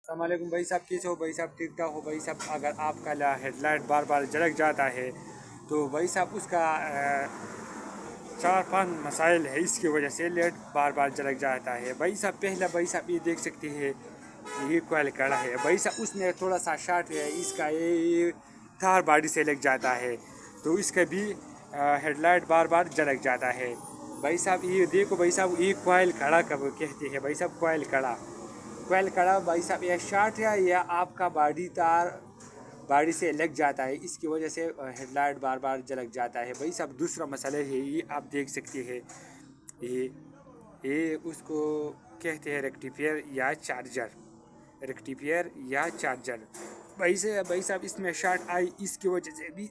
अस्सलाम वालेकुम भाई साहब, कैसे हो भाई साहब? ठीक ठाक हो भाई साहब? अगर आपका हेडलाइट बार बार झलक जाता है तो भाई साहब उसका चार पांच मसाइल है, इसकी वजह से लेट बार बार झलक जाता है भाई साहब। पहला भाई साहब ये देख सकते हैं, ये कोयल कड़ा है भाई साहब, उसमें थोड़ा सा शार्ट है, इसका ये तार बाड़ी से लग जाता है तो इसका भी हेडलाइट बार बार झलक जाता है भाई साहब। ये देखो भाई साहब, ये कोयल कड़ा कब कहते हैं भाई साहब? कोयल कड़ा भाई साहब, यह शार्ट है या आपका बाड़ी से लग जाता है, इसकी वजह से हेडलाइट बार बार झलक जाता है भाई साहब। दूसरा मसला है, ये आप देख सकते हैं, ये उसको कहते हैं रेक्टिफायर या चार्जर भाई साहब इसमें शार्ट आई, इसकी वजह से भी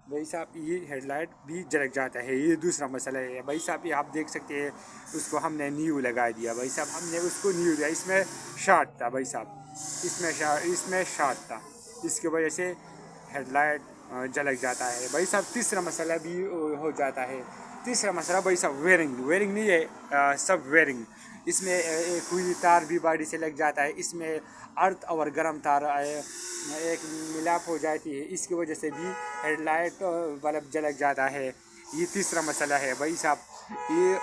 भाई साहब ये हेडलाइट भी झलक जाता है। ये दूसरा मसला है भाई साहब। ये आप देख सकते हैं, उसको हमने न्यू लगा दिया भाई साहब, हमने उसको न्यू दिया, इसमें शार्ट था भाई साहब, इसमें शार्ट था, इसकी वजह से हेडलाइट झलक जाता है भाई साहब। तीसरा मसला भी हो जाता है। तीसरा मसला भाई साहब वेयरिंग नहीं है, सब वेयरिंग, इसमें कोई तार भी बाड़ी से लग जाता है, इसमें अर्थ और गर्म तार एक मिलाप हो जाती है, इसकी वजह से भी हेडलाइट बल्ब झलक जाता है। ये तीसरा मसला है भाई साहब। ये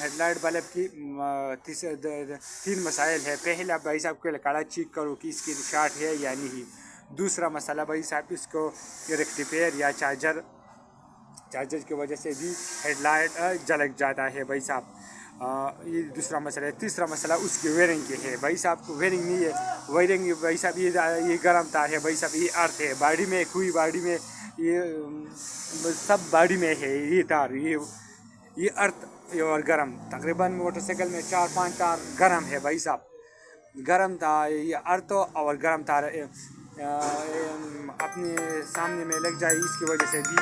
हेडलाइट बल्ब की तीन मसाइल है। पहला भाई साहब को काड़ा चेक करो कि इसकी शार्ट है या नहीं। दूसरा मसला भाई साहब, इसको रेक्टिफायर या चार्जर की वजह से भी हेडलाइट झलक जाता है भाई साहब। ये दूसरा मसला है। तीसरा मसला उसकी वेयरिंग की है भाई साहब, वेयरिंग नहीं है, वेयरिंग भाई साहब ये गर्म तार है भाई साहब, ये अर्थ है बाड़ी में, कोई बाड़ी में, ये सब बाड़ी में है ये तार, ये अर्थ और गर्म, तकरीबन मोटरसाइकिल में 4-5 तार गर्म है भाई साहब, गर्म तार, ये अर्थ और गर्म तार अपने सामने में लग जाए, इसकी वजह से भी